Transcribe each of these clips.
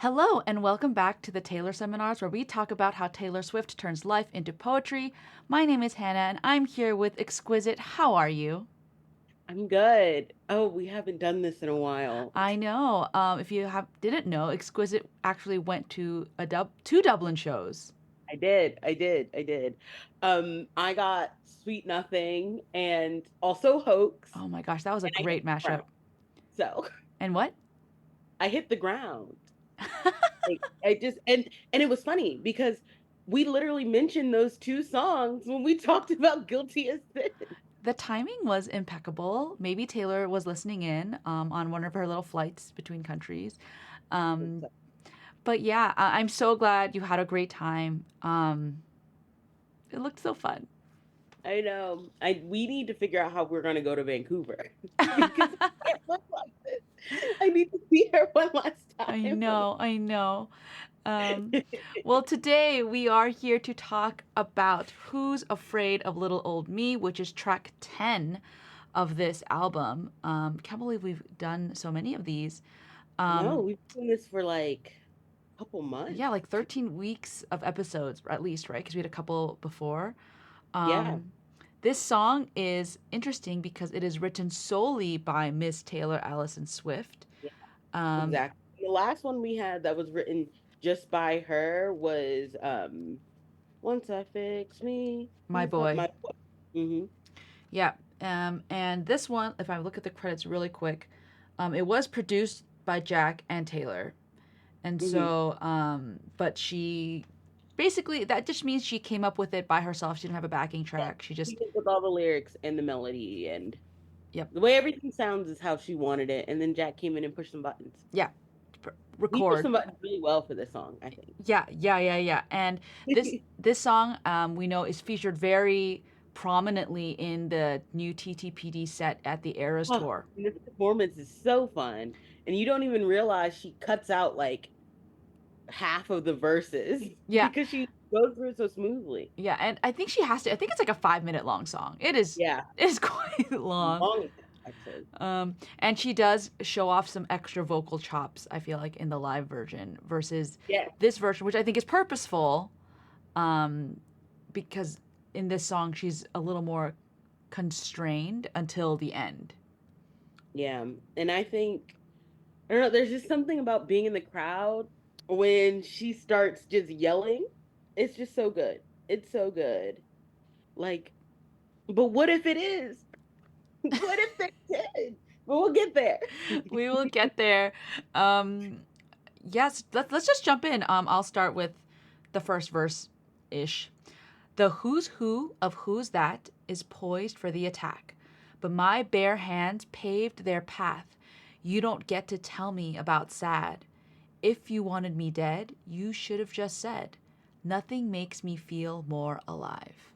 Hello, and welcome back to the Taylor Seminars, where we talk about how Taylor Swift turns life into poetry. My name is Hannah, and I'm here with Exquisite. How are you? I'm good. Oh, we haven't done this in a while. I know. If you didn't know, Exquisite actually went to two Dublin shows. I did. I got Sweet Nothing and also Hoax, Oh my gosh, that was a and I hit great the mashup. ground. So And what? I hit the ground. Like I just and it was funny because we literally mentioned those two songs when we talked about Guilty as Sin. The timing was impeccable. Maybe Taylor was listening in on one of her little flights between countries. Um, but yeah, I'm so glad you had a great time. It looked so fun. I know. I we need to figure out how we're gonna go to Vancouver because I can't look like this. I need to see her one last I time. know, I know. Well, today we are here to talk about Who's Afraid of Little Old Me, which is track 10 of this album. Can't believe we've done so many of these. No, Um, we've been doing this for like a couple yeah, months. like 13 weeks of episodes, at least, right? Because we had a couple before. Yeah, Um, this song is interesting because it is written solely by Miss Taylor Allison Swift. yeah, Um, exactly. The last one we had that was written just by her was Once I Fix Me. my boy. My hmm Yeah. And this one, if I look at the credits really quick, it was produced by Jack and Taylor. And hmm so, but she basically, that just means she came up with it by herself. She didn't have a backing Yeah. track. She She just, did with all the lyrics and the melody and yep. the way everything sounds is how she wanted it. And then Jack came in and pushed some buttons. Yeah. He pushed Record. some buttons really well for this song, I think. Yeah. And this song, we know, is featured very prominently in the new TTPD set at the Eras Oh, tour. and this performance is so fun. And you don't even realize she cuts out like half of the verses Yeah. because she goes through it so smoothly. Yeah, and I think she has to. I think it's like a 5 minute long song. It is. Yeah, It is quite long. long actually. And she does show off some extra vocal chops. I feel like in the live version versus Yeah, this version, which I think is purposeful, um, because in this song she's a little more constrained until the end. yeah. And I think I don't know, there's just something about being in the crowd when she starts just yelling. It's just so good. It's so good. Like, but what if it is? What if they did? But we'll get there. We will get there. Yes, let's just jump in. I'll start with the first verse ish. The who's who of who's that is poised for the attack, but my bare hands paved their path. You don't get to tell me about sad. If you wanted me dead, you should have just said, nothing makes me feel more alive.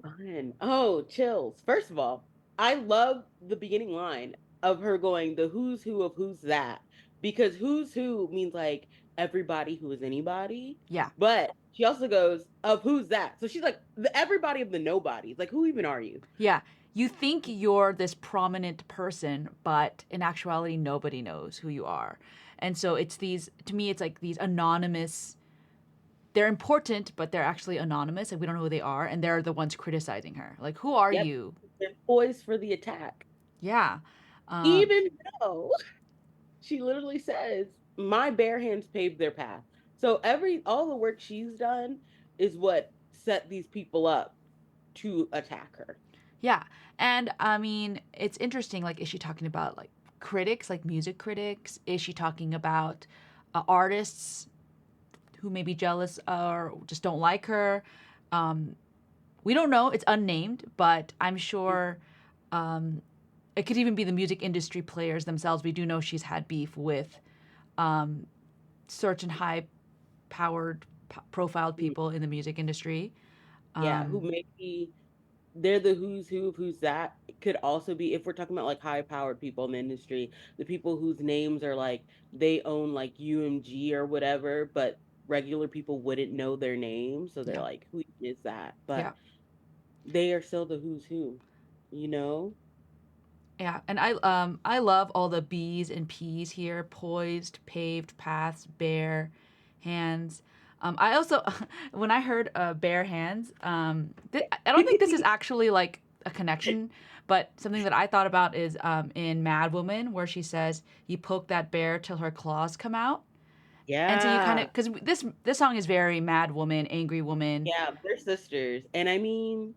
Fun. Oh, chills. First of all, I love the beginning line of her going, the who's who of who's that, because who's who means like everybody who is anybody. Yeah, But she also goes, of who's that. So she's like, the everybody of the nobodies. Like, who even are you? yeah. You think you're this prominent person, but in actuality, nobody knows who you are. And so it's these, to me, it's like these anonymous, they're important, but they're actually anonymous. Like we don't know who they are. And they're the ones criticizing her. Like, who are Yep. you? They're poised for the attack. Yeah. Um, Even though she literally says, my bare hands paved their path. So all the work she's done is what set these people up to attack her. Yeah. And I mean, it's interesting. Like, is she talking about like critics, like music critics? Is she talking about artists who may be jealous or just don't like her? Um, we don't know. It's unnamed, but I'm sure it could even be the music industry players themselves. We do know she's had beef with certain high powered, profiled people in the music industry. Yeah, who maybe they're the who's who of who's that. It could also be if we're talking about like high powered people in the industry, the people whose names are like they own like UMG or whatever, but regular people wouldn't know their name. So they're Yeah. like, who is that? But Yeah. they are still the who's who, you know? Yeah, and I love all the B's and P's here: poised, paved paths, bare hands. I also when I heard bare hands, I don't think this is actually like a connection, but something that I thought about is in Mad Woman where she says you poke that bear till her claws come out. And so you kind of, Yeah. because this song is very Mad Woman, Angry Woman. Yeah, they're sisters. And I mean,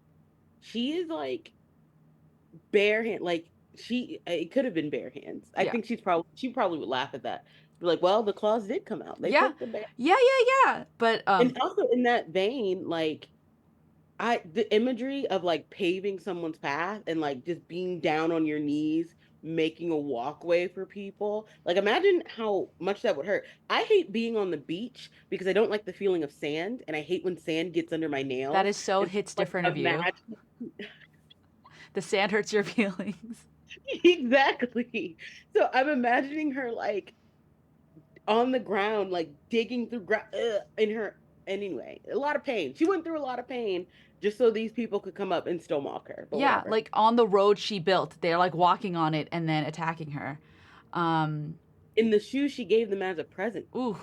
she is like bare hand, like she it could have been bare hands. I Yeah, think she probably would laugh at that. Be like, well, the claws did come out. They yeah, poked the bear. yeah. But And also in that vein, like the imagery of like paving someone's path and like just being down on your knees, making a walkway for people. Like imagine how much that would hurt. I hate being on the beach because I don't like the feeling of sand and I hate when sand gets under my that nails. is so And so, hits like different of you. imagine The sand hurts your feelings. exactly. So I'm imagining her like on the ground, like digging through ground in her anyway, a lot of pain. She went through a lot of pain just so these people could come up and still mock her, but Yeah, whatever. like on the road she built, they're like walking on it and then attacking her. Um, In the shoes she gave them as a present. ooh.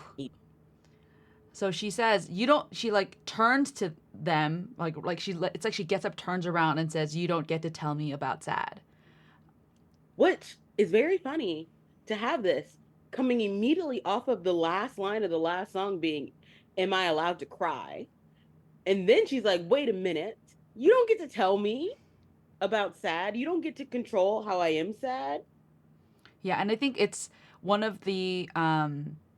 So she says, "You don't." She like turns to them, it's like she gets up, turns around, and says, "You don't get to tell me about sad." Which is very funny to have this coming immediately off of the last line of the last song being, am I allowed to cry? And then she's like, wait a minute. You don't get to tell me about sad. You don't get to control how I am sad. Yeah, and I think it's one of the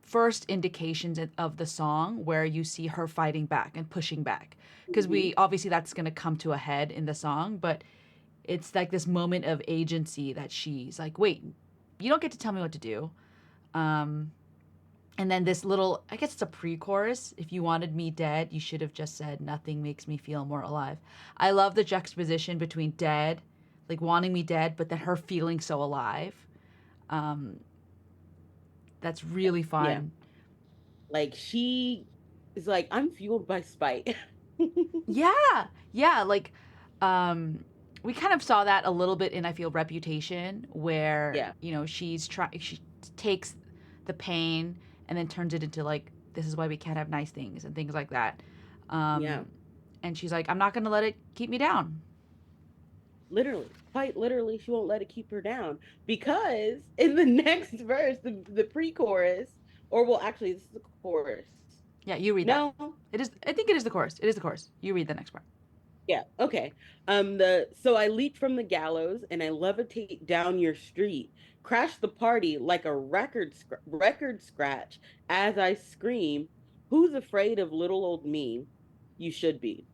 first indications of the song where you see her fighting back and pushing back. Because Mhm. we obviously that's going to come to a head in the song, but it's like this moment of agency that she's like, wait, you don't get to tell me what to do. Um, and then this little, I guess it's a pre chorus. If you wanted me dead, you should have just said, nothing makes me feel more alive. I love the juxtaposition between dead, like wanting me dead, but then her feeling so alive. Um, that's really Yeah. fun. Like she is like, I'm fueled by spite. Yeah, yeah. Um, we kind of saw that a little bit in I Feel Reputation, where Yeah. she takes the pain and then turns it into like this is why we can't have nice things and things like that. Yeah. Um, and she's like, I'm not gonna let it keep me down. Literally, quite literally, she won't let it keep her down because in the next verse, the pre-chorus, or well, actually, this is the chorus. Yeah, you read that. No, It is. I think it is the chorus. It is the chorus. You read the next part. yeah, okay. The so I leap from the gallows and I levitate down your street, crash the party like a record scratch as I scream. Who's afraid of little old me? You should be.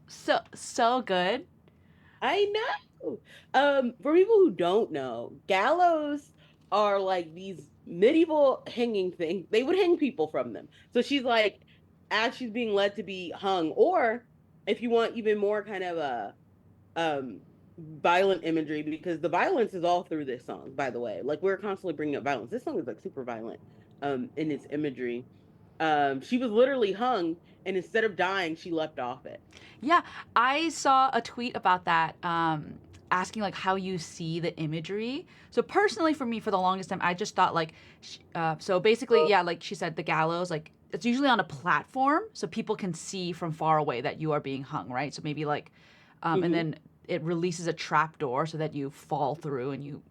So good. I know. For people who don't know, gallows are like these medieval hanging things. They would hang people from them. So she's like, as she's being led to be hung, or if you want even more kind of a violent imagery, because the violence is all through this song, by the way. Like we're constantly bringing up violence. This song is like super violent in its imagery. She was literally hung, and instead of dying, she leapt off it. Yeah, I saw a tweet about that, asking like how you see the imagery. So personally, for me, for the longest time, I just thought like, so basically, yeah, like she said, the gallows, like it's usually on a platform, so people can see from far away that you are being hung, right? So maybe like, and Hmm. then it releases a trap door so that you fall through and you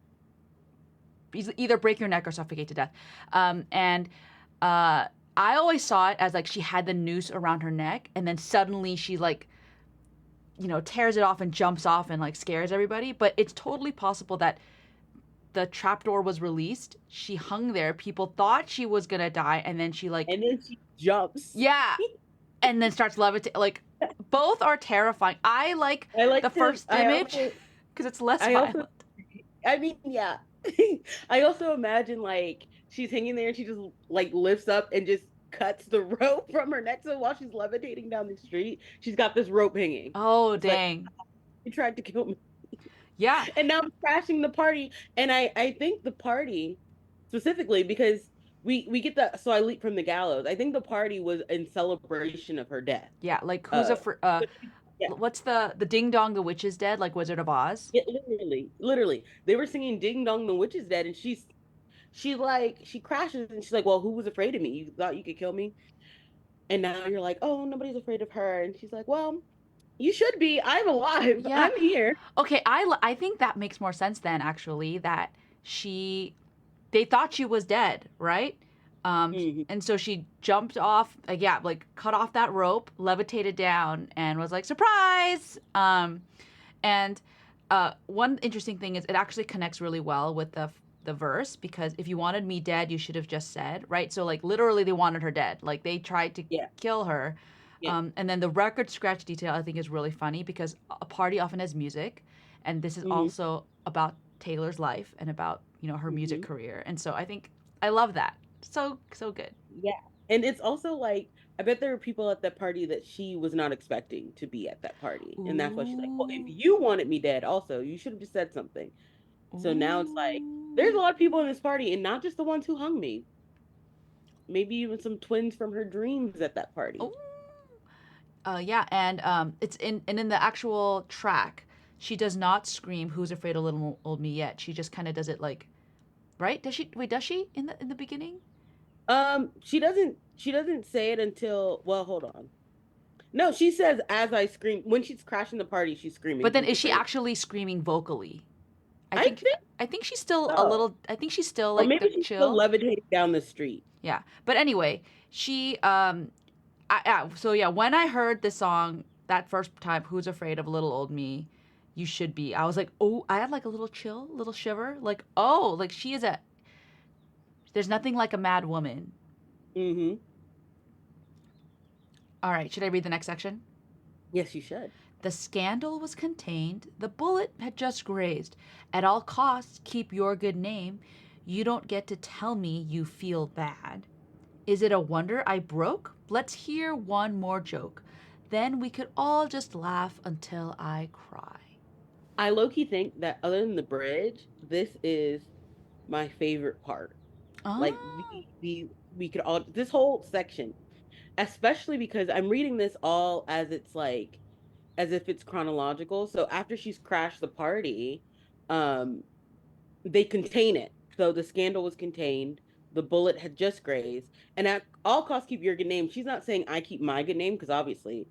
either break your neck or suffocate to death. And I always saw it as like she had the noose around her neck, and then suddenly she like tears it off and jumps off and like scares everybody. But it's totally possible that the trapdoor was released. She hung there. People thought she was gonna die, and then she like, And then she jumps. yeah, and then starts levitating. Like both are terrifying. I like I the like to. first image because it's less I also. violent. I mean, yeah. I also imagine like she's hanging there and she just like lifts up and just cuts the rope from her neck. So while she's levitating down the street, she's got this rope hanging. Oh It's like dang, he tried to kill me, yeah, and now I'm crashing the party. And I think the party specifically because we get that. So I leap from the gallows. I think the party was in celebration of her death. yeah. Like who's Uh, a Yeah. what's the Ding Dong the Witch is Dead, like Wizard of Oz? Yeah, literally. They were singing Ding Dong the Witch is Dead, and she crashes and she's like, well, who was afraid of me? You thought you could kill me? And now you're like, oh, nobody's afraid of her. And she's like, well, you should be. I'm alive. Yeah. I'm here. Okay, I think that makes more sense then, actually, that she they thought she was dead, right? Hmm. And so she jumped off, yeah, like cut off that rope, levitated down, and was like, surprise! And one interesting thing is it actually connects really well with the verse, because if you wanted me dead, you should have just said, right? So like literally they wanted her dead. Like they tried to Yeah. kill her. Yeah. And then the record scratch detail I think is really funny, because a party often has music, and this is Hmm. also about Taylor's life and about, her music Hmm. career. And so I think I love that. So good. Yeah. And it's also like, I bet there were people at that party that she was not expecting to be at that party. And that's why she's like, well, if Ooh. you wanted me dead, also, you should have just said something. So now it's like, there's a Ooh. lot of people in this party, and not just the ones who hung me. Maybe even some twins from her dreams at that Ooh. party. Yeah, and it's in the actual track, she does not scream "Who's afraid of little old me" yet. She just kind of does it like, right? Does she? Wait, does she in the beginning? She doesn't say it until, well, hold on. No, she says as I scream when she's crashing the party, she's screaming, But then who's is she afraid? actually screaming vocally? I I think think I think she's still a so. little. I think she's still Or like the maybe she's still chill. levitating down the street. Yeah, but anyway, she so yeah, when I heard this song that first time, "Who's afraid of little old me," you should be. I was like, oh, I had like a little chill, little shiver. Like, oh, like she is a. There's nothing like a mad woman. Hmm. All right, should I read the next section? Yes, you should. The scandal was contained. The bullet had just grazed. At all costs, keep your good name. You don't get to tell me you feel bad. Is it a wonder I broke? Let's hear one more joke. Then we could all just laugh until I cry. I low-key think that other than the bridge, this is my favorite part. Like Oh, we could all this whole section, especially because I'm reading this all as it's like as if it's chronological. So after she's crashed the party, um, they contain it. So the scandal was contained. The bullet had just grazed, and at all costs keep your good name. She's not saying I keep my good name because obviously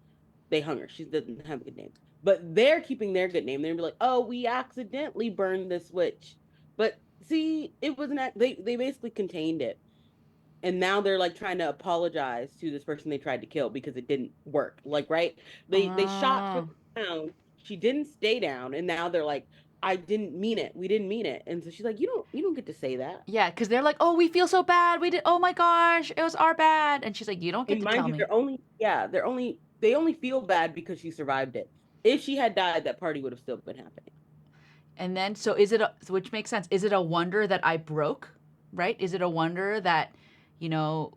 they hung her. She doesn't have a good name, but they're keeping their good name. They're gonna be like, oh, we accidentally burned this witch, but see, it wasn't. They basically contained it, and now they're like trying to apologize to this person they tried to kill because it didn't work. Like, right? They shot her oh. down. She didn't stay down, and now they're like, I didn't mean it. We didn't mean it. And so she's like, you don't get to say that. Yeah, because they're like, oh, we feel so bad. We did, oh my gosh, it was our bad. And she's like, you don't get And to mind tell you, me. they only feel bad because she survived it. If she had died, that party would have still been happening. And then, so is it, which makes sense. Is it a wonder that I broke, right? Is it a wonder that, you know,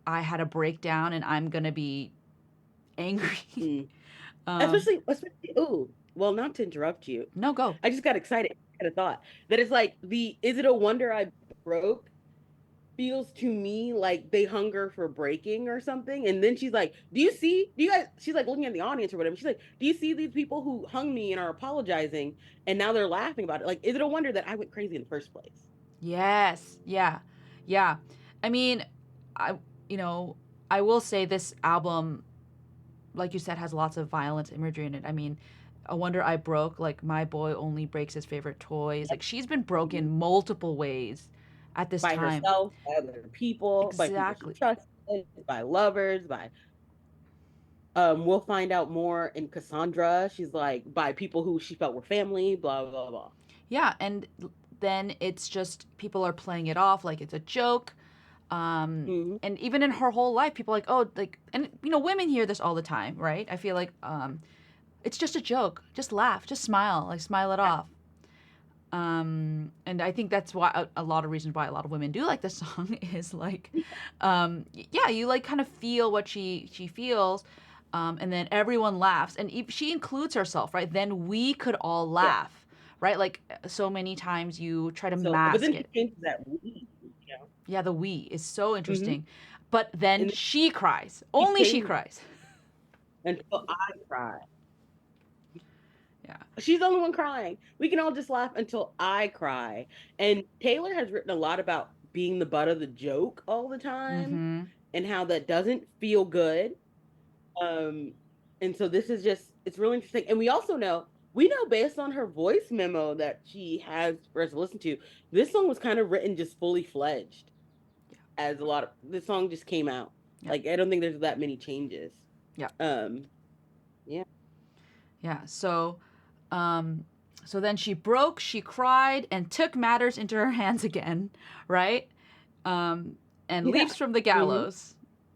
I had a breakdown and I'm going to be angry? Mm. um, Especially, ooh, well, not to interrupt you. no, go. I just got excited. I had a thought that it's like is it a wonder I broke? Feels to me like they hunger for breaking or something. And then she's like, do you guys, she's like looking at the audience or whatever. She's like, do you see these people who hung me and are apologizing? And now they're laughing about it. Like, is it a wonder that I went crazy in the first place? Yes. Yeah. Yeah. I mean, I, you know, I will say this album, like you said, has lots of violence imagery in it. I mean, A Wonder I Broke, like my boy only breaks his favorite toys. Like she's been Mhm. broken multiple ways at this By time. herself, by other people, by people she Exactly. trusted, by lovers, by we'll find out more in Cassandra. She's like by people who she felt were family, blah blah blah. Yeah. And then it's just people are playing it off like it's a joke. Hmm. And even in her whole life, people are like, oh, like, and women hear this all the time, right? I feel like it's just a joke. Just laugh, just smile, like smile it off. And I think that's why a lot of reasons why a lot of women do like this song is like, yeah, you like kind of feel what she feels, and then everyone laughs, and if she includes herself, right? Then we could all Yeah. laugh, right? Like so many times you try to So, but mask then she it. changes that we, Yeah, the we is so hmm interesting, but then and then she cries. she Only she changes cries. until I cry. Yeah. She's the only one crying. We can all just laugh until I cry. And Taylor has written a lot about being the butt of the joke all the time Mm-hmm. and how that doesn't feel good. Um, and so this is just, it's really interesting. And we know based on her voice memo that she has for us to listen to, this song was kind of written just fully fledged, as a lot of this song just came out. Yeah. Like I don't think there's that many changes. Yeah. Um, yeah. Yeah. Um, so then she broke, she cried, and took matters into her hands again, right? And Yeah. leaps from the Hmm. gallows.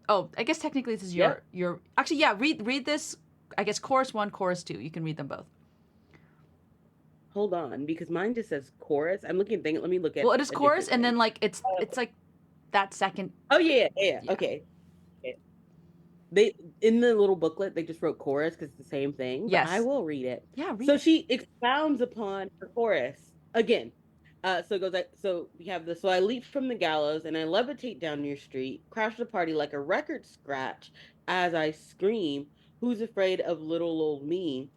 Oh, I guess technically this is Yep. your actually yeah. Read this. I guess chorus one, chorus two. You can read them both. Hold on, because mine just says chorus. I'm looking at thing. Let me look at Well, it is a chorus, different and thing. then like it's Oh, it's like that second. oh yeah, yeah, yeah. Yeah. Okay. Okay. They in the little booklet they just wrote chorus because it's the same thing, but I Yes. will read it. Yeah. Read So it. she expounds upon her chorus again. So it goes like so we have this. So I leap from the gallows and I levitate down your street, crash the party like a record scratch as I scream. Who's afraid of little old me?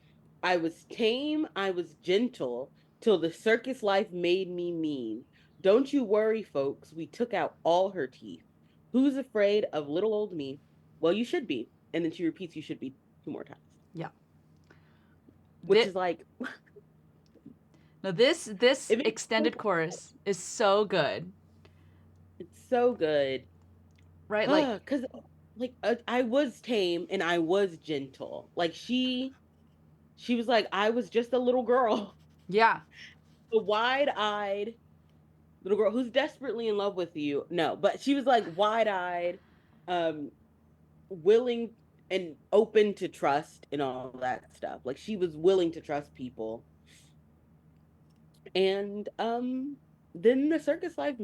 I was tame, I was gentle, till the circus life made me mean. Don't you worry, folks. We took out all her teeth. Who's afraid of little old me? Well, you should be. And then she repeats, you should be 2 more times, Yeah. which This is like, no this if extended chorus is so good, it's so good. right? Like Because, like, I was tame and I was gentle. Like, she was like, I was just a little girl, yeah. a wide eyed little girl who's desperately in love with you. No, but she was like wide eyed, um, willing and open to trust and all that stuff. Like, she was willing to trust people. And then the circus life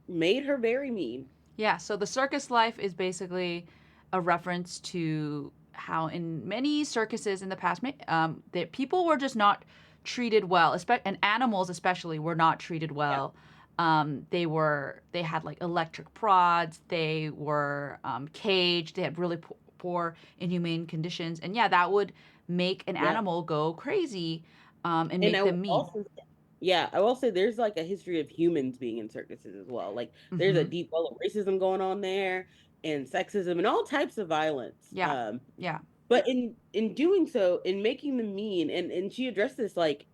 made her very mean. Yeah, so the circus life is basically a reference to how in many circuses in the past, that people were just not treated well, and animals especially were not treated Yeah. well. They had like electric prods, they were caged, they had really poor, inhumane conditions, and yeah, that would make an Yeah. animal go crazy, and And make I them will mean. also say, yeah, I will say there's like a history of humans being in circuses as well. Like there's a Hmm. deep well of racism going on there and sexism and all types of violence. Yeah, yeah, But in doing so, in making them mean, and she addressed this like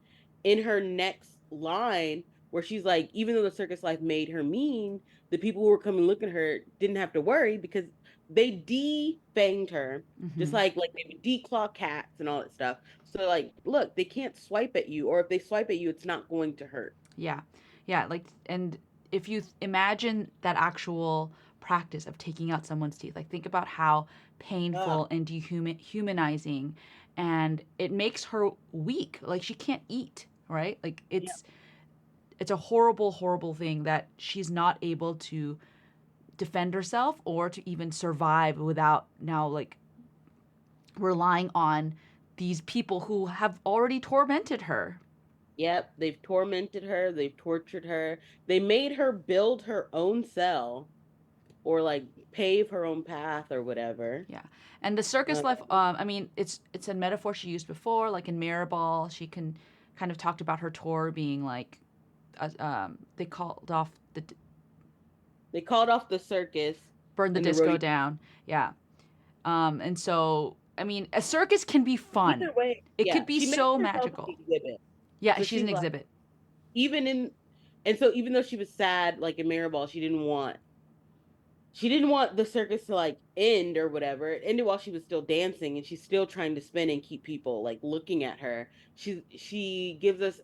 in her next line where she's like, even though the circus life made her mean, the people who were coming looking at her didn't have to worry because they defanged her, just hmm, like they would declaw cats and all that stuff. So like, look, they can't swipe at you, or if they swipe at you, it's not going to hurt. yeah, yeah. Like, and if you imagine that actual practice of taking out someone's teeth, like think about how Ah, painful and dehumanizing, and it makes her weak. Like she can't eat, right? Like yeah, it's a horrible, horrible thing that she's not able to defend herself or to even survive without now like relying on these people who have already tormented her. yep. They've tormented her. They've tortured her. They made her build her own cell or like pave her own path or whatever. Yeah, and the circus Uh, life. I mean, it's a metaphor she used before, like in Mirrorball. She can kind of talked about her tour being like, they called off they called off the circus burn the and the disco rodeo. down. Yeah, and so I mean, a circus can be fun. Either way, It yeah, could be she makes so herself magical. an exhibit. Yeah, So she's she's an like, exhibit. even in, and so even though she was sad, like in Mirrorball, she didn't want the circus to like end or whatever. It ended while she was still dancing, and she's still trying to spin and keep people like looking at her. She gives us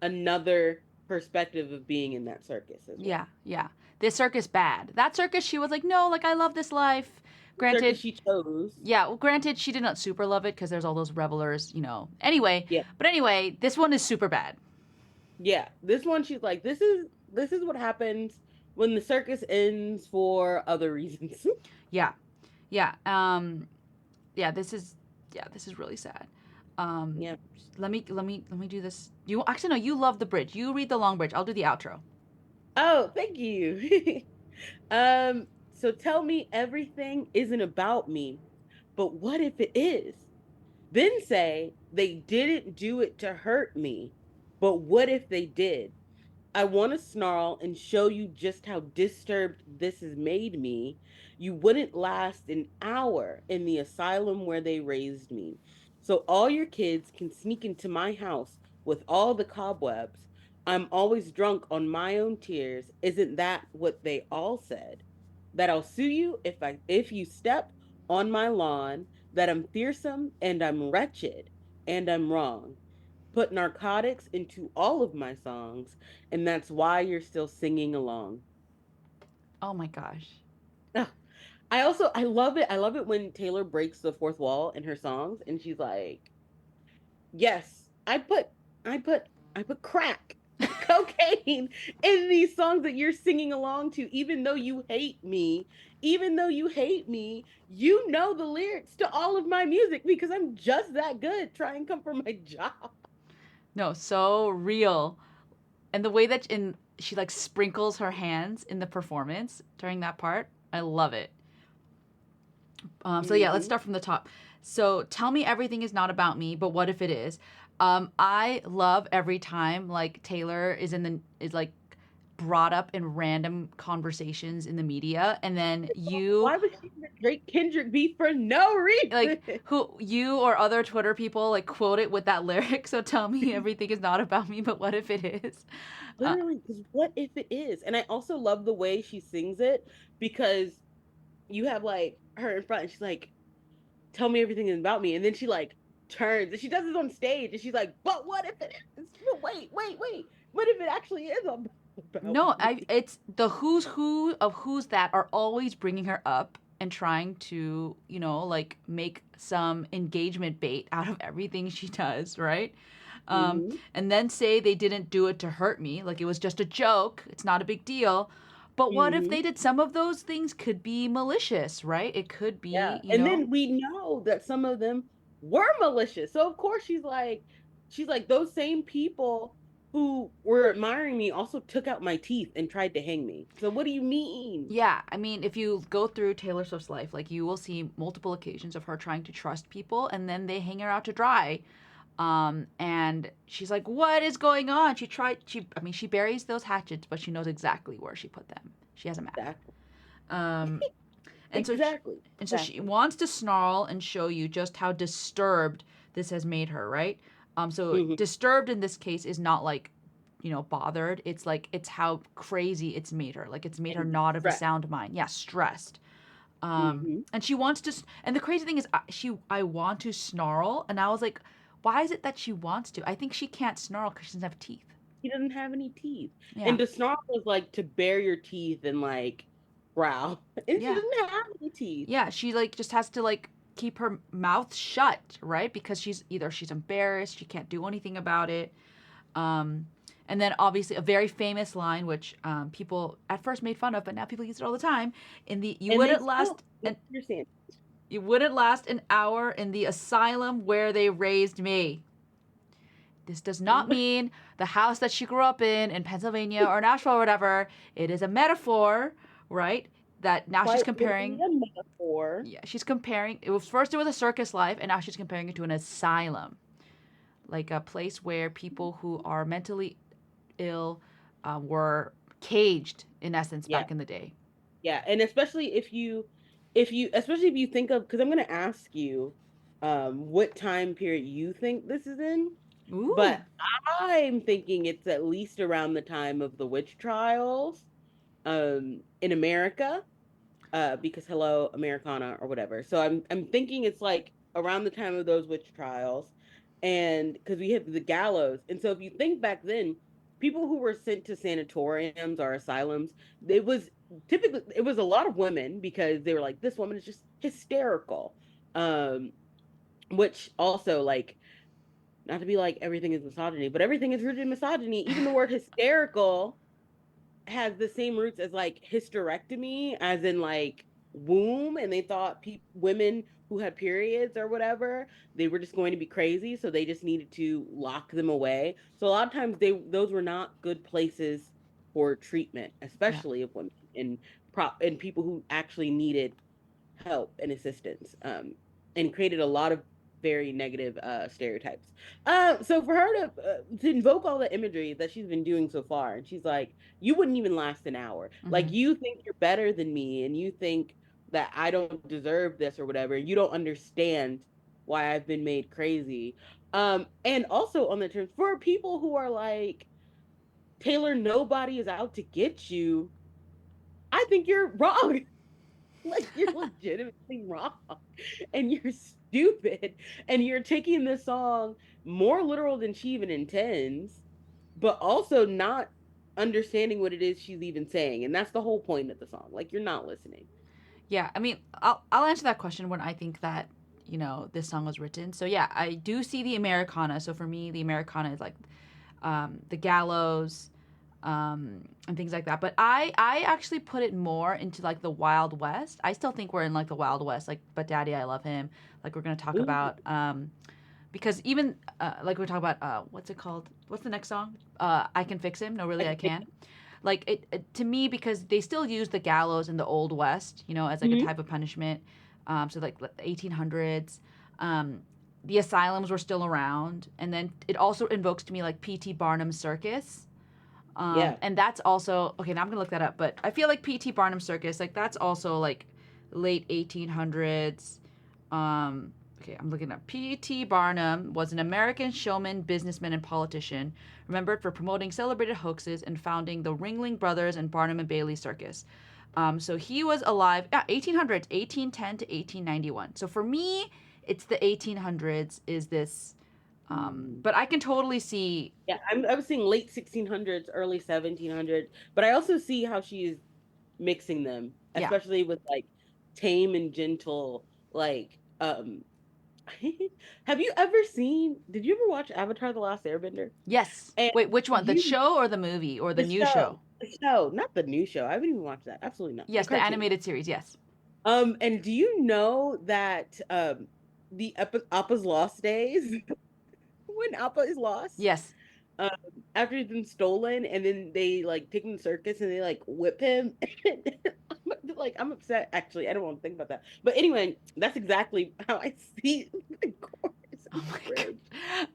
another perspective of being in that circus as well. Yeah, yeah. This circus bad. That circus, she was like, no, like I love this life. Circus Granted, she chose. yeah, well, granted, she did not super love it because there's all those revelers, you know. Anyway, Yeah. but anyway, this one is super bad. Yeah, this one she's like, this is what happens when the circus ends for other reasons. Yeah, yeah, yeah. This is really sad. Um, Yeah. let me do this. You actually no, you love the bridge. You read the long bridge. I'll do the outro. Oh, thank you. So tell me everything isn't about me, but what if it is? Then say, They didn't do it to hurt me, but what if they did? I want to snarl and show you just how disturbed this has made me. You wouldn't last an hour in the asylum where they raised me. So all your kids can sneak into my house with all the cobwebs. I'm always drunk on my own tears. Isn't that what they all said? That I'll sue you if you step on my lawn, that I'm fearsome and I'm wretched and I'm wrong. Put narcotics into all of my songs, and that's why you're still singing along. Oh my gosh. Ugh. I love it. I love it when Taylor breaks the fourth wall in her songs and she's like, "Yes, I put I put crack and cocaine in these songs that you're singing along to, even though you hate me. Even though you hate me, you know the lyrics to all of my music because I'm just that good. Try and come for my job." No, so real. And the way that she like sprinkles her hands in the performance during that part, I love it. So yeah, let's Hmm. start from the top. So tell me everything is not about me, but what if it is? I love every time like Taylor is like brought up in random conversations in the media, and then you Why was she in the Drake Kendrick beef for no reason? like who you or other Twitter people like quote it with that lyric. So tell me everything is not about me, but what if it is? Uh, Literally, because what if it is? And I also love the way she sings it because you have like her in front and she's like, "Tell me everything about me," and then she like turns and she does it on stage and she's like, "But what if it is? But wait, what if it actually is about No, me?" it's the who's who of who's that are always bringing her up and trying to, like make some engagement bait out of everything she does, right? Hmm. And then say they didn't do it to hurt me, like it was just a joke, it's not a big deal. But what if Hmm. they did some of those things could be malicious, right? It could Yeah. be, And then we know that some of them were malicious. So of course she's like, those same people who were admiring me also took out my teeth and tried to hang me. So what do you mean? yeah, I mean, if you go through Taylor Swift's life, like you will see multiple occasions of her trying to trust people and then they hang her out to dry. And she's like, "What is going on?" I mean, she buries those hatchets, but she knows exactly where she put them. She has a map. Exactly. Um, and so, she, Exactly. and so she Exactly. wants to snarl and show you just how disturbed this has made her, right? So Hmm. disturbed in this case is not like, bothered. It's like it's how crazy it's made her. Like it's made her And not of a stress. sound mind. Yeah, stressed. Hmm. And she wants to, and the crazy thing is, I want to snarl, and I was like, why is it that she wants to? I think she can't snarl because she doesn't have teeth. He doesn't have any teeth. Yeah, And to snarl is like to bare your teeth and like growl. And she yeah, doesn't have any teeth. yeah. She like just has to like keep her mouth shut, right? Because she's embarrassed, she can't do anything about it. Um, and then obviously a very famous line, which people at first made fun of, but now people use it all the time. In the And they still don't understand. you wouldn't last an hour in the asylum where they raised me. This does not mean the house that she grew up in Pennsylvania or Nashville or whatever. It is a metaphor, right? That now she's Quite literally comparing. a metaphor. Yeah, she's comparing. It was a circus life, and now she's comparing it to an asylum, like a place where people who are mentally ill were caged, in essence, Yeah. back in the day. Yeah. And especially if you think of, because I'm gonna ask you what time period you think this is in. Ooh. But I'm thinking it's at least around the time of the witch trials in America, because hello, Americana or whatever. So I'm thinking it's like around the time of those witch trials, and because we have the gallows. And so if you think back then, people who were sent to sanatoriums or asylums, it was it was a lot of women because they were like, this woman is just hysterical. Um, which also like, not to be like everything is misogyny, but everything is rooted in misogyny. Even the word hysterical has the same roots as like hysterectomy, as in like womb, and they thought women who had periods or whatever, they were just going to be crazy, so they just needed to lock them away. So a lot of times those were not good places for treatment, Yeah. especially of women and and people who actually needed help and assistance, and created a lot of very negative stereotypes. So for her to invoke all the imagery that she's been doing so far, and she's like, "You wouldn't even last an hour. Like Hmm. you think you're better than me, and you think that I don't deserve this or whatever. You don't understand why I've been made crazy." And also on the terms for people who are like, "Taylor, nobody is out to get you." I think you're wrong. Like you're legitimately wrong and you're stupid and you're taking this song more literal than she even intends, but also not understanding what it is she's even saying. And that's the whole point of the song. Like you're not listening. Yeah, I mean, I'll answer that question when I think that this song was written. So yeah, I do see the Americana. So for me, the Americana is like the Gallows, and things like that. But I actually put it more into like the Wild West. I still think we're in like the Wild West. Like, but Daddy, I love him. Like we're gonna talk Ooh, about because even like we're talking about what's it called? What's the next song? I Can Fix Him. No, really, I can. Like to me, because they still use the gallows in the Old West, as like a mhm. type of punishment. So like the 1800s. Um, the asylums were still around, and then it also invokes to me like P.T. Barnum's Circus. Yeah. And that's also okay. Now I'm gonna look that up, but I feel like P.T. Barnum Circus, like that's also like late 1800s. Okay, I'm looking up. P.T. Barnum was an American showman, businessman, and politician, remembered for promoting celebrated hoaxes and founding the Ringling Brothers and Barnum and Bailey Circus. So he was alive, 1800s, 1810 to 1891. So for me, it's the 1800s. Is this? But I can totally see. Yeah, I was seeing late 1600s, early 1700s, but I also see how she's mixing them, Yeah. especially with like tame and gentle, like have you ever did you ever watch Avatar: The Last Airbender? Yes. And Wait, which one? The you show or the movie or the new show? the show, not the new show. I haven't even watched that. Absolutely not. The Yes, the cartoon. animated series. Yes. And do you know that Appa's lost days when Appa is lost? Yes. Um, after he's been stolen, and then they like take him to the circus and they like whip him. I'm upset. Actually, I don't want to think about that. But anyway, that's exactly how I see the chorus Oh and the my bridge.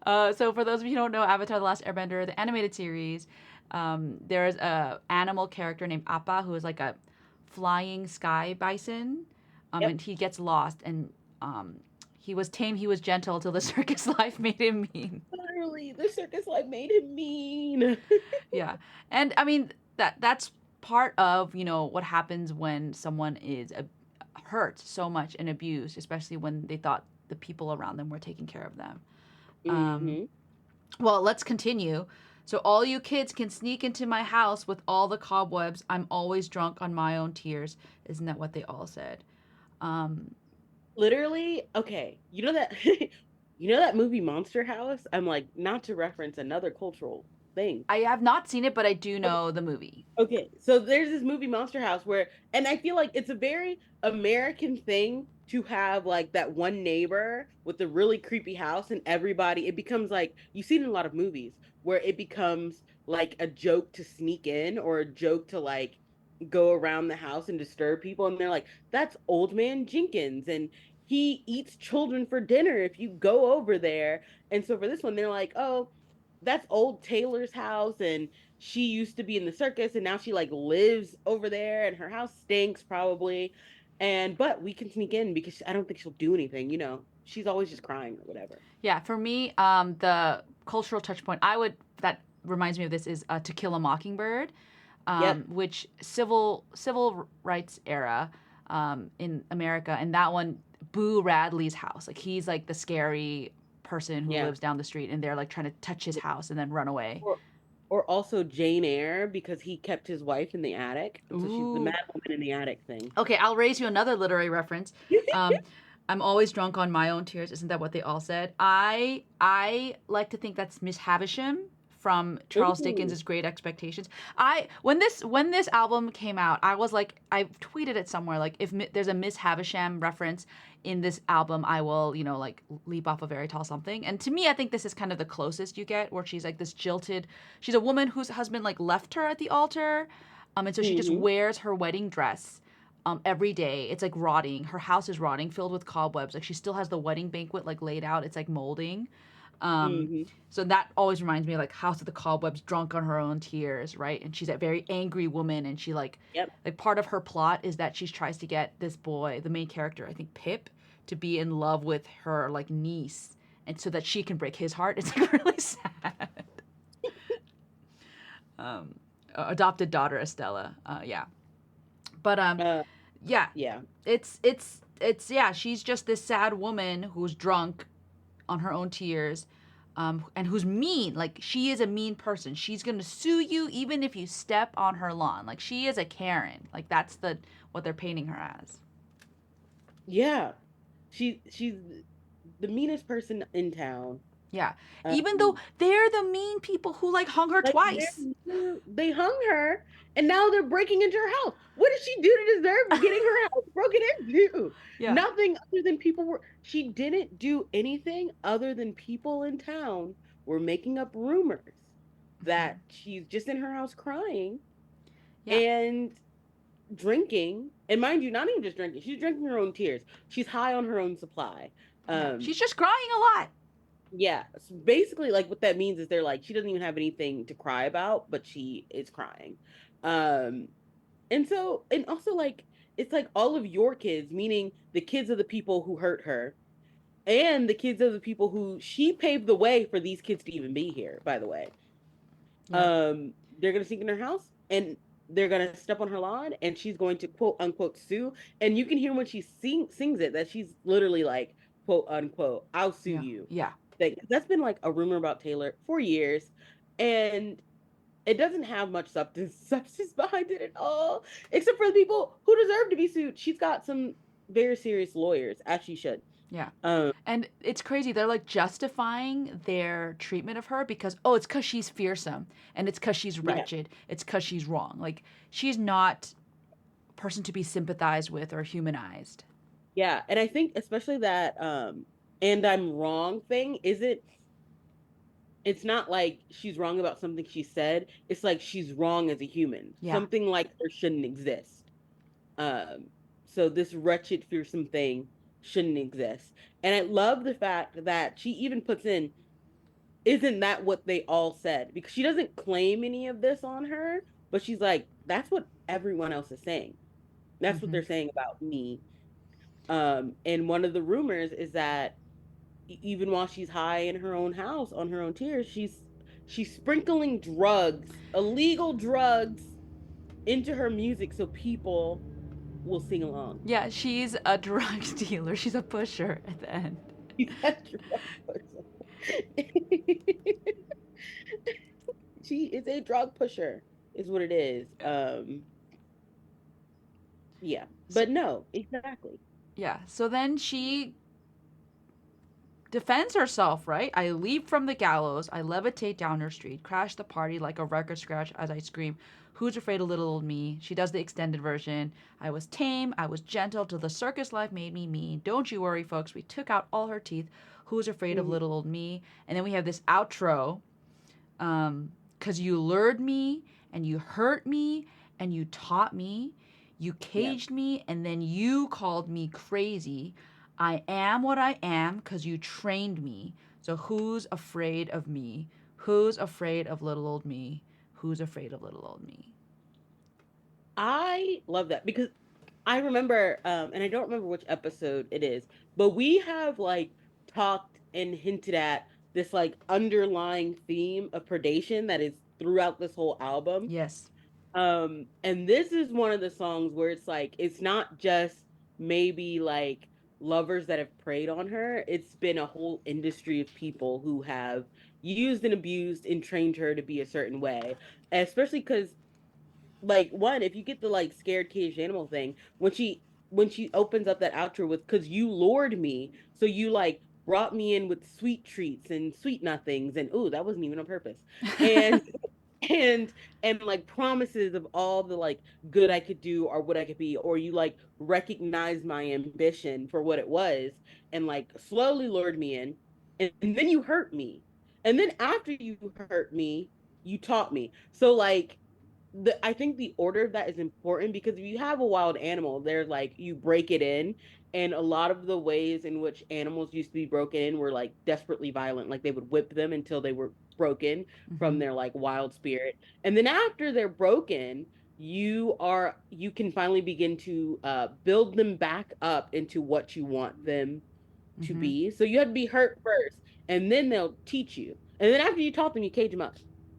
god. So for those of you who don't know Avatar: The Last Airbender, the animated series, there's a animal character named Appa who is like a flying sky bison, Yep, and he gets lost and he was tame, he was gentle till the circus life made him mean. literally, the circus life made him mean. Yeah. And I mean that's part of, what happens when someone is hurt so much and abused, especially when they thought the people around them were taking care of them. Um, Hmm. well, let's continue. So all you kids can sneak into my house with all the cobwebs. I'm always drunk on my own tears. Isn't that what they all said? Um, Literally, okay. You know that movie Monster House? I'm like, not to reference another cultural thing. I have not seen it, but I do know the movie. Okay, so there's this movie Monster House where, and I feel like it's a very American thing to have like that one neighbor with the really creepy house, and everybody, it becomes like you see it in a lot of movies where it becomes like a joke to sneak in or a joke to like go around the house and disturb people, and they're like, that's Old Man Jenkins, and he eats children for dinner if you go over there. And so for this one, they're like, oh, that's old Taylor's house, and she used to be in the circus and now she like lives over there and her house stinks probably, and but we can sneak in because I don't think she'll do anything, she's always just crying or whatever. Yeah, for me, the cultural touch point that reminds me of this is To Kill a Mockingbird, Yep. which civil rights era in America, and that one, Boo Radley's house, like he's like the scary person who Yeah. lives down the street, and they're like trying to touch his house and then run away. or also Jane Eyre because he kept his wife in the attic, and so she's the Ooh. mad woman in the attic thing. Okay, I'll raise you another literary reference. Um, I'm always drunk on my own tears. Isn't that what they all said? I like to think that's Miss Havisham from Charles Ooh. Dickens' Great Expectations. When this album came out, I was like, I tweeted it somewhere like, if there's a Miss Havisham reference in this album, I will, like leap off a very tall something. And to me, I think this is kind of the closest you get, where she's like this jilted. She's a woman whose husband like left her at the altar, and so she just Hmm. wears her wedding dress, every day. It's like rotting. Her house is rotting, filled with cobwebs. Like she still has the wedding banquet like laid out. It's like molding. Um, Hmm. so that always reminds me of like House of the Cobwebs, drunk on her own tears, right? And she's a very angry woman, and she Yep. like part of her plot is that she tries to get this boy, the main character, I think Pip, to be in love with her like niece, and so that she can break his heart. It's like really sad. Um, adopted daughter Estella, yeah, but Uh, yeah, yeah. it's yeah. She's just this sad woman who's drunk on her own tears, and who's mean. Like she is a mean person. She's gonna sue you even if you step on her lawn. Like she is a Karen. Like that's the what they're painting her as. Yeah. She's the meanest person in town. Yeah, even though Um, they're the mean people who like hung her like twice. they hung her, and now they're breaking into her house. What did she do to deserve getting her house broken into? Yeah. Nothing other than people were. She didn't do anything other than people in town were making up rumors that she's just in her house crying Yeah. and drinking. And mind you, not even just drinking, she's drinking her own tears. She's high on her own supply. Yeah. Um, She's just crying a lot. yeah, so basically, like what that means is they're like she doesn't even have anything to cry about, but she is crying. Um, and so and also like it's like all of your kids, meaning the kids of the people who hurt her, and the kids of the people who she paved the way for these kids to even be here. By the way, Yeah. they're gonna sneak in her house and they're gonna step on her lawn, and she's going to quote unquote sue. And you can hear when she sings it that she's literally like quote unquote, "I'll sue Yeah. you." Yeah. That's been like a rumor about Taylor for years, and it doesn't have much substance behind it at all, except for the people who deserve to be sued. She's got some very serious lawyers, as she should. Yeah. Um, And it's crazy. They're like justifying their treatment of her because, oh, it's because she's fearsome and it's because she's yeah, wretched. It's because she's wrong. Like, she's not a person to be sympathized with or humanized. yeah, and I think especially that "and I'm wrong" thing isn't. It's not like she's wrong about something she said. It's like she's wrong as a human. Yeah. Something like her shouldn't exist. Um, so this wretched, fearsome thing shouldn't exist. And I love the fact that she even puts in, isn't that what they all said? Because she doesn't claim any of this on her, but she's like, that's what everyone else is saying. That's what Hmm. they're saying about me. And one of the rumors is that even while she's high in her own house on her own tears, she's sprinkling drugs, illegal drugs, into her music so people will sing along. Yeah, she's a drug dealer. She's a pusher at the end. She's a drug pusher. She is a drug pusher, is what it is. Yeah. Yeah. So, But no, exactly. yeah. So then she defends herself, right? I leap from the gallows, I levitate down her street, crash the party like a record scratch as I scream, "Who's afraid of little old me?" She does the extended version. I was tame, I was gentle, till the circus life made me mean. Don't you worry, folks, we took out all her teeth. Who's afraid of Mhm. little old me? And then we have this outro, 'cause you lured me, and you hurt me, and you taught me. You Yeah. caged me, and then you called me crazy. I am what I am 'cause you trained me. So who's afraid of me? Who's afraid of little old me? Who's afraid of little old me? I love that because I remember, and I don't remember which episode it is, but we have like talked and hinted at this like underlying theme of predation that is throughout this whole album. Yes. And this is one of the songs where it's like it's not just maybe like lovers that have preyed on her. It's been a whole industry of people who have used and abused and trained her to be a certain way. Especially because like one, if you get the like scared caged animal thing, when she opens up that outro with "cause you lured me, so you like brought me in with sweet treats and sweet nothings," and ooh, that wasn't even on purpose. And and and like promises of all the like good I could do or what I could be, or you like recognize my ambition for what it was and like slowly lured me in, and then you hurt me. And then after you hurt me, you taught me. So like I think the order of that is important because if you have a wild animal, they're like you break it in, and a lot of the ways in which animals used to be broken in were like desperately violent. Like they would whip them until they were broken from Hmm. their like wild spirit, and then after they're broken, you can finally begin to build them back up into what you want them to Hmm. be. So you have to be hurt first, and then they'll teach you. And then after you taught them, you cage them up.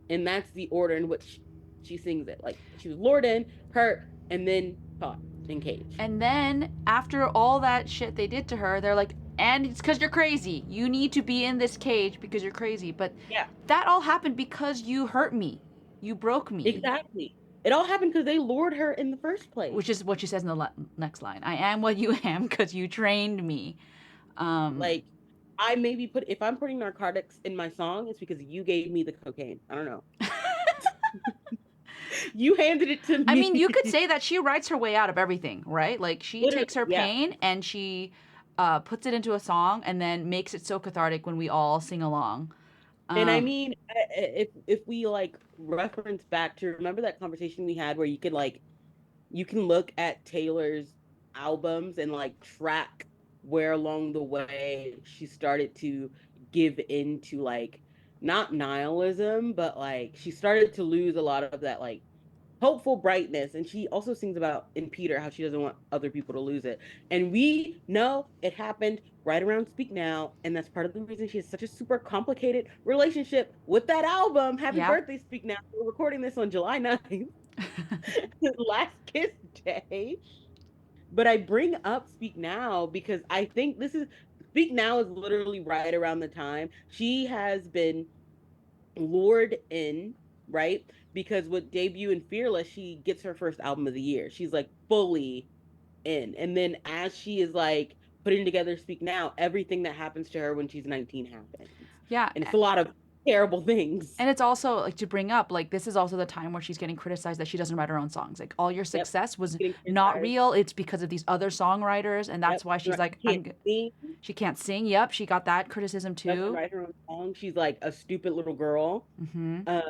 And that's the order in which she sings it. Like she was lured in, hurt, and then taught and caged. And then after all that shit they did to her, they're like, and it's because you're crazy. You need to be in this cage because you're crazy. But Yeah, that all happened because you hurt me. You broke me. exactly. It all happened because they lured her in the first place. Which is what she says in the next line. I am what you am because you trained me. Um, Like I maybe put if I'm putting narcotics in my song, it's because you gave me the cocaine. I don't know. You handed it to I mean, me. you could say that she writes her way out of everything, right? Like she Literally, takes her yeah. pain and she puts it into a song and then makes it so cathartic when we all sing along. And I Um, mean, if we like reference back to remember that conversation we had where you can look at Taylor's albums and like track where along the way she started to give into like not nihilism, but like she started to lose a lot of that like hopeful brightness. And she also sings about in Peter how she doesn't want other people to lose it. And we know it happened right around Speak Now. And that's part of the reason she has such a super complicated relationship with that album. Happy yeah. birthday, Speak Now. We're recording this on July 9th, last kiss day. But I bring up Speak Now because I think this is Speak Now is literally right around the time she has been lured in, right? Because with debut and Fearless, she gets her first album of the year. She's like fully in. And then as she is like putting together Speak Now, everything that happens to her when she's 19 happens. Yeah. And it's a lot of terrible things. And it's also like to bring up, like, this is also the time where she's getting criticized that she doesn't write her own songs. Like, all your Yep. success was Getting not criticized. real. It's because of these other songwriters. And that's Yep. why she's like, She can't sing. she can't sing. Yep. She got that criticism Doesn't too. write her own song. She's like a stupid little girl. Hmm. Uh,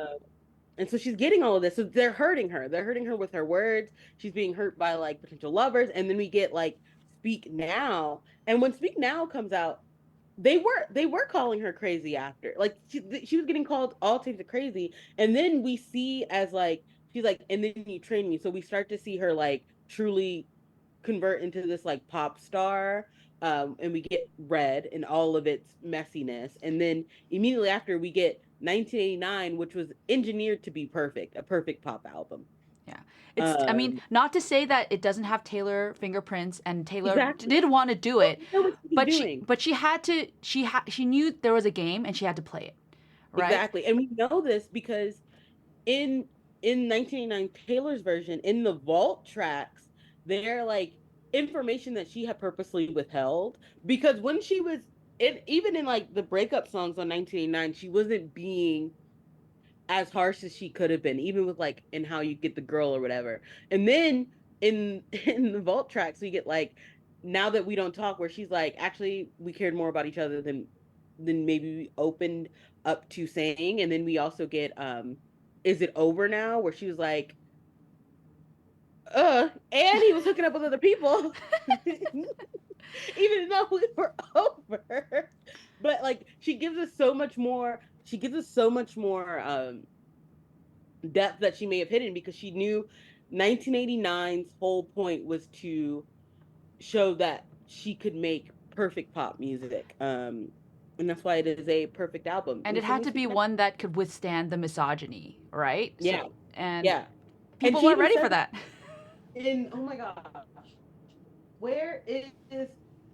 and so she's getting all of this. So they're hurting her. They're hurting her with her words. She's being hurt by like potential lovers. And then we get like Speak Now. And when Speak Now comes out, they were calling her crazy after. Like she was getting called all types of crazy. And then we see as like she's like, and then you train me. So we start to see her like truly convert into this like pop star. And we get Red and all of its messiness. And then immediately after we get 1989, which was engineered to be perfect, a perfect pop album. Yeah. It's, I mean, Um, not to say that it doesn't have Taylor fingerprints and Taylor exactly. did want to do Well, it, we know what she was doing. but she had to, she knew there was a game and she had to play it, right? Exactly. And we know this because in in 1989 Taylor's version, in the vault tracks, they're like information that she had purposely withheld because when she was even in like the breakup songs on 1989, she wasn't being as harsh as she could have been, even with like in How You Get the Girl or whatever. And then in in the vault tracks, we get like Now That We Don't Talk, where she's like, actually, we cared more about each other than maybe we opened up to saying. And then we also get Is It Over Now, where she was like, and he was hooking up with other people, even though we were over. But like she gives us so much more. She gives us so much more depth that she may have hidden because she knew 1989's whole point was to show that she could make perfect pop music. And that's why it is a perfect album. And And it so had we to speak be now. one that could withstand the misogyny, right? Yeah, So, and yeah. And people she weren't even ready says for that. in oh my gosh, where is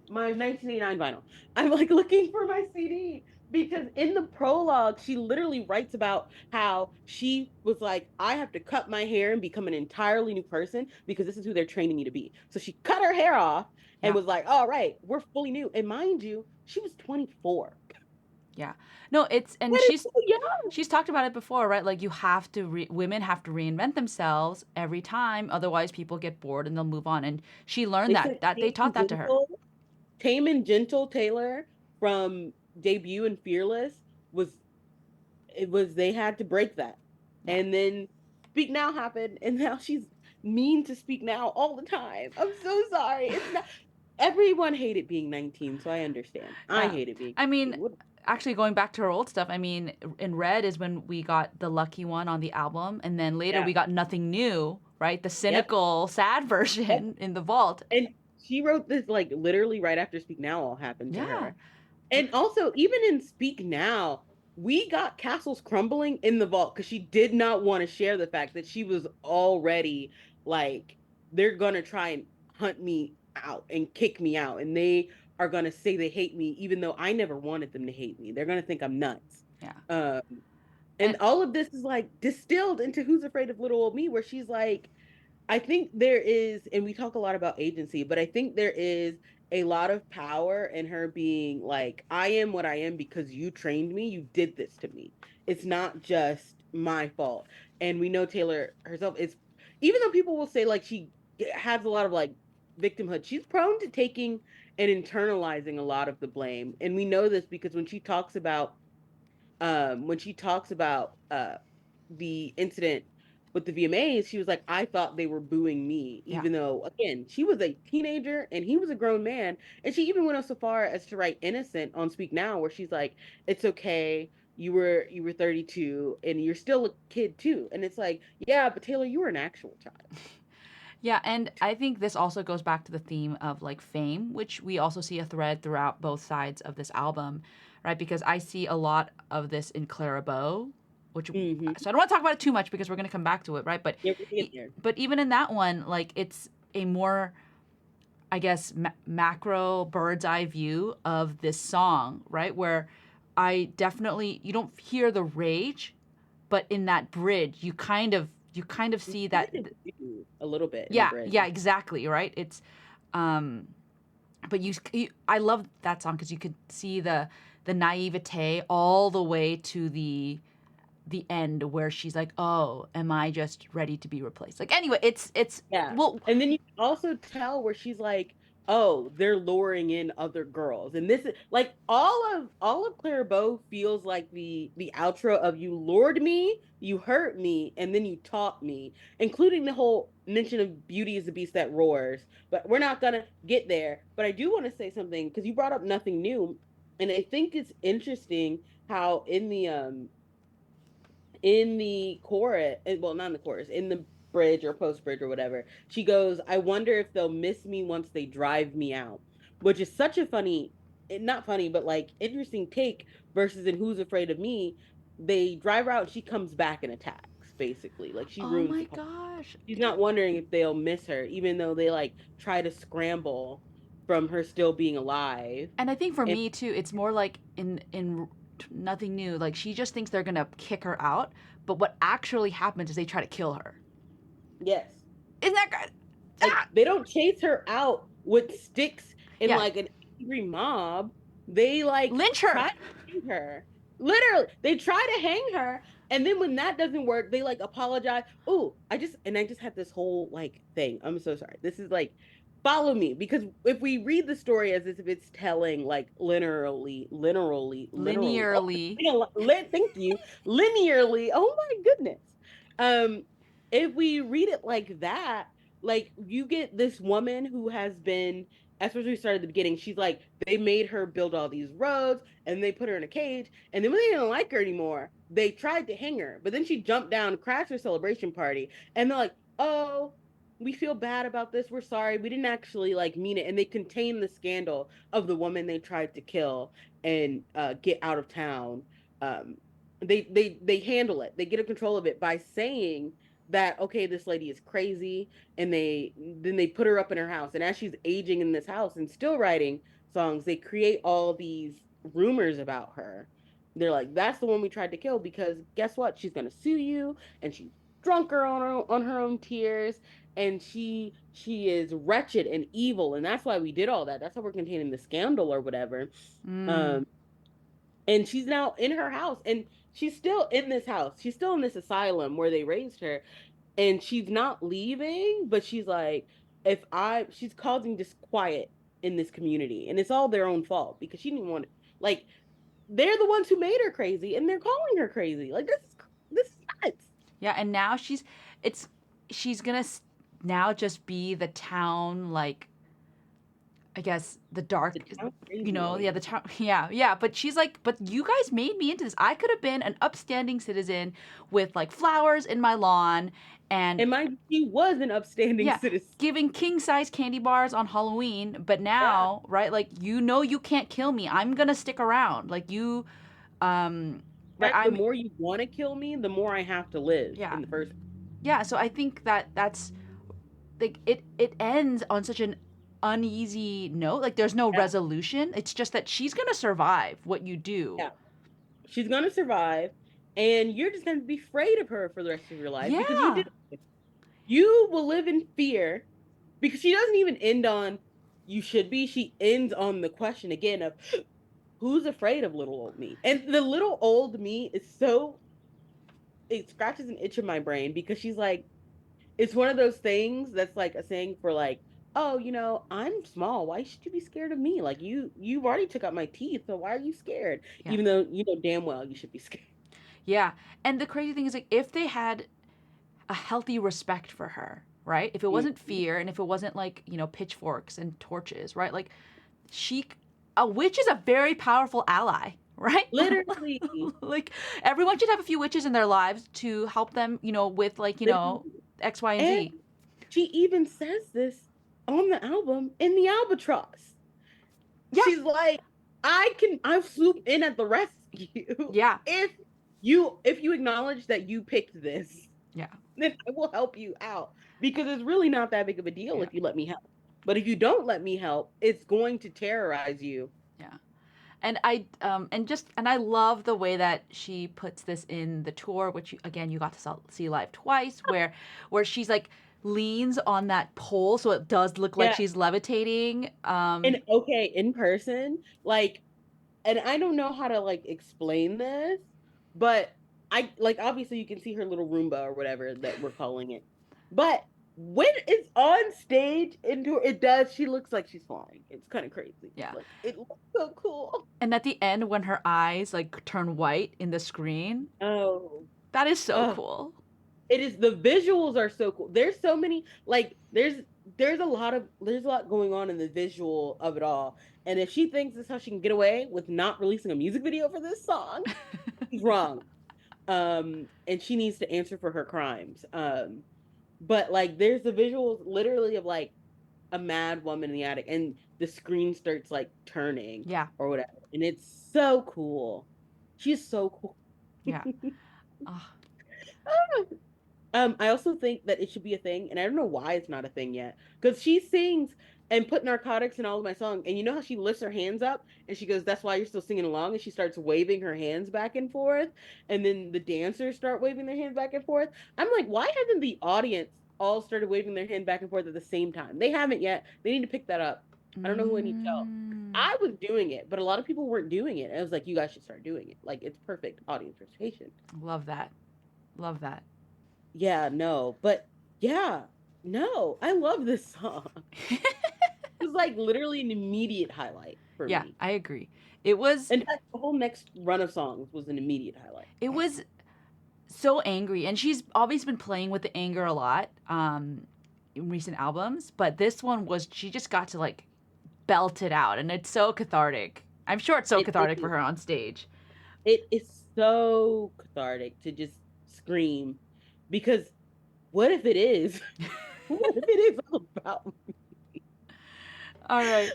my 1989 vinyl? I'm like looking for my CD because in the prologue, she literally writes about how she was like, I have to cut my hair and become an entirely new person because this is who they're training me to be. So she cut her hair off and Yeah. was like, all right, we're fully new. And mind you, she was 24. Yeah. No, it's, and That is so young. she's talked about it before, right? Like you have to women have to reinvent themselves every time, otherwise people get bored and they'll move on. And she learned They that said they taught that to her. Tame and Gentle Taylor from debut and Fearless was it was they had to break that. Yeah. And then Speak Now happened, and now she's mean to Speak Now all the time. I'm so sorry. It's not everyone hated being 19, so I understand. I Yeah. hated being I mean, 19. What actually going back to her old stuff, I mean, in Red is when we got the Lucky One on the album, and then later yeah. we got Nothing New, right? The Yep. cynical, sad Yep. version in the vault. And she wrote this like literally right after Speak Now all happened to Yeah. her. And also, even in Speak Now, we got castles crumbling in the vault because she did not want to share the fact that she was already like, they're gonna try and hunt me out and kick me out. And they are gonna say they hate me, even though I never wanted them to hate me. They're gonna think I'm nuts. Yeah. Um, and And all of this is like distilled into Who's Afraid of Little Old Me, where she's like, I think there is, and we talk a lot about agency, but I think there is a lot of power in her being like, I am what I am because you trained me, you did this to me. It's not just my fault. And we know Taylor herself is, even though people will say like she has a lot of like victimhood, she's prone to taking and internalizing a lot of the blame. And we know this because when she talks about the incident with the VMAs, she was like, I thought they were booing me, yeah. even though again, she was a teenager and he was a grown man. And she even went so far as to write Innocent on Speak Now, where she's like, it's okay. You were 32 and you're still a kid too. And it's like, yeah, but Taylor, you were an actual child. Yeah, and I think this also goes back to the theme of like fame, which we also see a thread throughout both sides of this album, right? Because I see a lot of this in Clara Bow, which Mm-hmm. so I don't want to talk about it too much because we're going to come back to it, right? Yeah, we're gonna get there. But even in that one, like it's a more I guess macro bird's eye view of this song, right? Where I definitely you don't hear the rage, but in that bridge, you kind of You see kind that of do a little bit in the yeah, bridge. yeah, exactly, right? It's um but I love that song because you could see the naivete all the way to the end where she's like, "Oh, am I just ready to be replaced?" Like anyway, it's Yeah. well, And then you can also tell where she's like, oh, they're luring in other girls. And this is like all of Claire Bow feels like the outro of you lured me, you hurt me, and then you taught me, including the whole mention of Beauty is the Beast that roars. But we're not gonna get there. But I do want to say something because you brought up Nothing New. And I think it's interesting how in the chorus, well, not in the chorus, in the bridge or post bridge or whatever, she goes, I wonder if they'll miss me once they drive me out, which is such a funny, not funny, but like interesting take versus in Who's Afraid of Me. They drive her out and she comes back and attacks, basically. Like she oh ruins my the party. gosh. She's not wondering if they'll miss her, even though they like try to scramble from her still being alive. And I think for And me too, it's more like in Nothing New, like she just thinks they're going to kick her out, but what actually happens is they try to kill her. yes, Isn't that good? like Ah! they don't chase her out with sticks in Yeah, like an angry mob. They like lynch try her. to hang her. Literally, they try to hang her, and then when that doesn't work, they like apologize. Oh, I just had this whole like thing. I'm so sorry. This is like follow me because if we read the story as if it's telling like literally. Oh, Linearly. thank you, linearly. Oh my goodness. Um, if we read it like that, like you get this woman who has been, especially we started at the beginning, she's like, they made her build all these roads and they put her in a cage. And then when they didn't like her anymore, they tried to hang her. But then she jumped down, crashed her celebration party, and they're like, oh, we feel bad about this. We're sorry. We didn't actually like mean it. And they contain the scandal of the woman they tried to kill and get out of town. Um, they handle it. They get a control of it by saying that okay, this lady is crazy, and they put her up in her house, and as she's aging in this house and still writing songs, they create all these rumors about her. They're like, that's the one we tried to kill because guess what, she's gonna sue you, and she's drunker on her own tears, and she is wretched and evil, and that's why we did all that. That's how we're containing the scandal or whatever. Mm. um and she's now in her house, and she's still in this house, she's still in this asylum where they raised her, and she's not leaving, but she's like, if I she's causing disquiet in this community, and it's all their own fault because she didn't want to, like, they're the ones who made her crazy and they're calling her crazy. Like this is nuts. Yeah, and now she's it's she's gonna now just be the town, like, I guess the The dark, town you crazy know, yeah, the lady. town, yeah, yeah. But she's like, but you guys made me into this. I could have been an upstanding citizen with like flowers in my lawn, and And mind you, she was an upstanding yeah, citizen. giving king size candy bars on Halloween. But Yeah. now, right, like, you know, you can't kill me. I'm gonna stick around. Like, you, right, Fact, the I'm, more you want to kill me, the more I have to live yeah, in the first. yeah. So I think that that's like it ends on such an uneasy note. Like, there's no Yeah, resolution. It's just that she's gonna survive what you do. yeah. She's gonna survive, and you're just gonna be afraid of her for the rest of your life because you Yeah. did. You will live in fear because she doesn't even end on you should be. She ends on the question again of who's afraid of little old me, and the little old me is so it scratches an itch in my brain because she's like it's one of those things that's like a saying for like, oh, I'm small. Why should you be scared of me? Like you've already took out my teeth, so why are you scared? Yeah. Even though you know damn well you should be scared. Yeah. And the crazy thing is, like, if they had a healthy respect for her, right? If it wasn't Mhm. fear, and if it wasn't like, pitchforks and torches, right? Like, she, a witch is a very powerful ally, right? Literally. Like, everyone should have a few witches in their lives to help them, with, like, Literally. X, Y, and And Z. she even says this on the album in the Albatross. Yeah. She's like, I'll swoop in at the rescue Yeah. if you acknowledge that you picked this, Yeah. then I will help you out because it's really not that big of a deal Yeah. if you let me help. But if you don't let me help, it's going to terrorize you. Yeah. And I love the way that she puts this in the tour, which again you got to see live twice, where she's like leans on that pole, so it does look like Yeah. she's levitating. And okay, in person, like, and I don't know how to like explain this, but I like obviously you can see her little Roomba or whatever that we're calling it. But when it's on stage into it does, she looks like she's flying. It's kind of crazy. Yeah. Like it looks so cool. And at the end, when her eyes like turn white in the screen, Oh, that is so oh, cool. it is the visuals are so cool. There's so many like there's a lot going on in the visual of it all. And if she thinks this is how she can get away with not releasing a music video for this song, she's wrong. And she needs to answer for her crimes. But like there's the visuals literally of like a mad woman in the attic and the screen starts like turning Yeah. or whatever. And it's so cool. She's so cool. Yeah. Oh, I also think that it should be a thing, and I don't know why it's not a thing yet. Because she sings and put narcotics in all of my songs, and you know how she lifts her hands up and she goes, "That's why you're still singing along," and she starts waving her hands back and forth, and then the dancers start waving their hands back and forth. I'm like, why hasn't the audience all started waving their hand back and forth at the same time? They haven't yet. They need to pick that up. I don't know who I need to tell. mm, I was doing it, but a lot of people weren't doing it. I was like, you guys should start doing it. Like, it's perfect audience participation. love that. Love that. Yeah, no, but yeah, no, I love this song. It was like literally an immediate highlight for Yeah, me. I agree. It was In fact, the whole next run of songs was an immediate highlight. it was so angry, and she's always been playing with the anger a lot in recent albums, but this one was, she just got to like belt it out, and it's so cathartic. I'm sure it's so It cathartic for is. her on stage. It is so cathartic to just scream because what if it is? What if it is all about me? All right.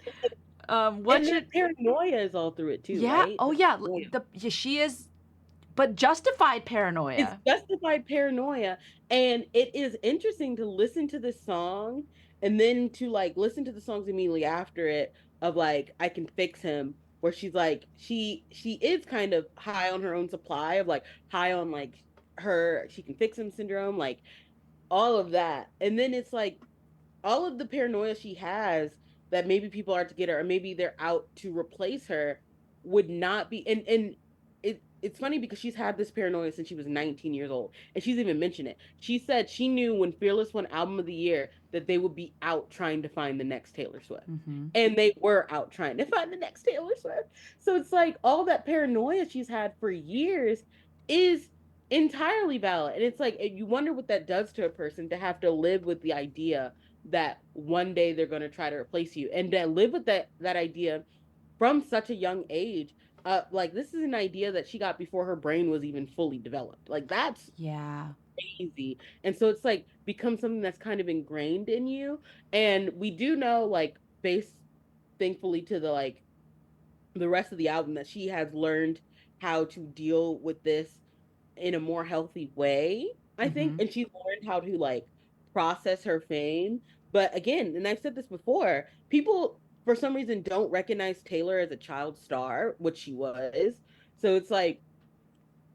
What And should that paranoia is all through it too, Yeah, right? oh The yeah, paranoia. yeah, she is, but justified It's paranoia. justified paranoia. And it is interesting to listen to this song and then to like listen to the songs immediately after it of like I can fix him where she's like she is kind of high on her own supply of like high on like her she can fix him syndrome like all of that. And then it's like all of the paranoia she has that maybe people are to get her or maybe they're out to replace her would not be and it's funny because she's had this paranoia since she was 19 years old and she's even mentioned it. She said she knew when Fearless won album of the year that they would be out trying to find the next Taylor Swift, Mm-hmm. and they were out trying to find the next Taylor Swift. So it's like all that paranoia she's had for years is entirely valid. And it's like you wonder what that does to a person to have to live with the idea that one day they're going to try to replace you, and to live with that idea from such a young age. Like this is an idea that she got before her brain was even fully developed. Like that's Yeah. crazy. And so it's like becomes something that's kind of ingrained in you. And we do know, like, based thankfully to the like the rest of the album, that she has learned how to deal with this in a more healthy way, I think. Mm-hmm. And she's learned how to like process her fame. But again, and I've said this before, people for some reason don't recognize Taylor as a child star, which she was. So it's like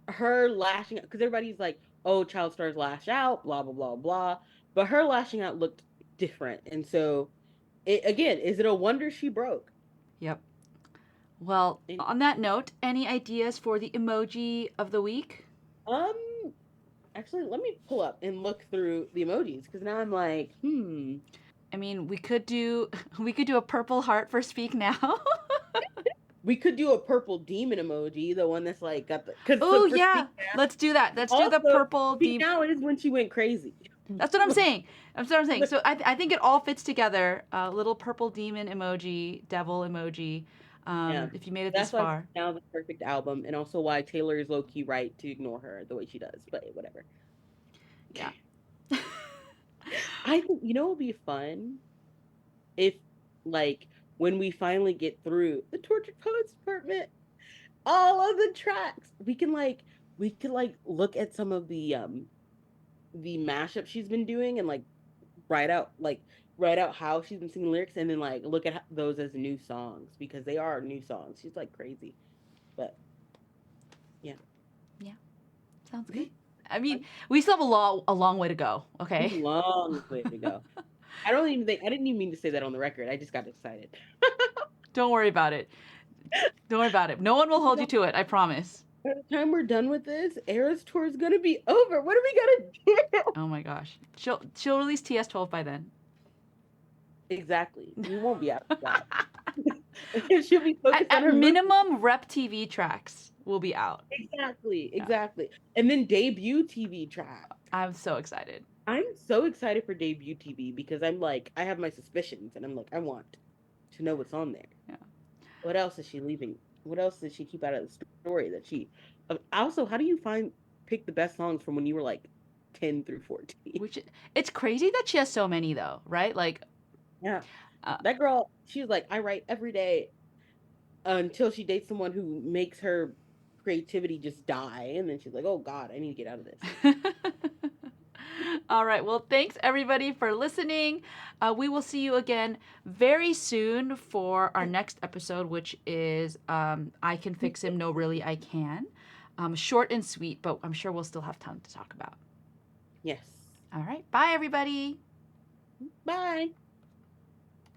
her lashing out, because everybody's like, oh, child stars lash out, blah, blah, blah, blah. But her lashing out looked different. And so, again, is it a wonder she broke? Yep. Well, And, on that note, any ideas for the emoji of the week? um, actually, let me pull up and look through the emojis because now I'm like, I mean, we could do a purple heart for speak now. we could do a purple demon emoji, the one that's like got the, because Oh for yeah, speak now, let's do that. Let's do the also purple speak deep. now is when she went crazy. That's what I'm saying. That's what I'm saying. So I think it all fits together. Little purple demon emoji, devil emoji. Yeah, If you made it this that's why far, now the perfect album, and also why Taylor is low key right to ignore her the way she does. But whatever. yeah. I think it would be fun if, like, when we finally get through the Tortured Poets Department, all of the tracks, we could like look at some of the mashup she's been doing, and like write out like write out how she's been singing lyrics, and then like look at those as new songs, because they are new songs. She's like crazy, but yeah, Yeah. Sounds good. I mean, we still have a long way to go. there's a Okay. long way to go. I didn't even mean to say that on the record. I just got excited. Don't worry about it. Don't worry about it. No one will hold you to it. I promise. By the time we're done with this, Eras tour is gonna be over. What are we gonna do? Oh my gosh. She'll release TS12 by then. Exactly. We won't be after that. She'll be focused on At her movie. minimum, Rep TV tracks will be out. Exactly. Yeah. Exactly. And then debut TV track. I'm so excited. I'm so excited for debut TV because I'm like, I have my suspicions, and I'm like, I want to know what's on there. Yeah. What else is she leaving? What else did she keep out of the story that she? Also, how do you pick the best songs from when you were like 10 through 14? Which it's crazy that she has so many though, right? Like, Yeah. uh, That girl, she was like, I write every day until she dates someone who makes her creativity just die. And then she's like, oh God, I need to get out of this. all right. Well, thanks everybody for listening. We will see you again very soon for our next episode, which is I Can Fix Him. No, really, I can. Short and sweet, but I'm sure we'll still have time to talk about. Yes. All right. Bye, everybody. Bye.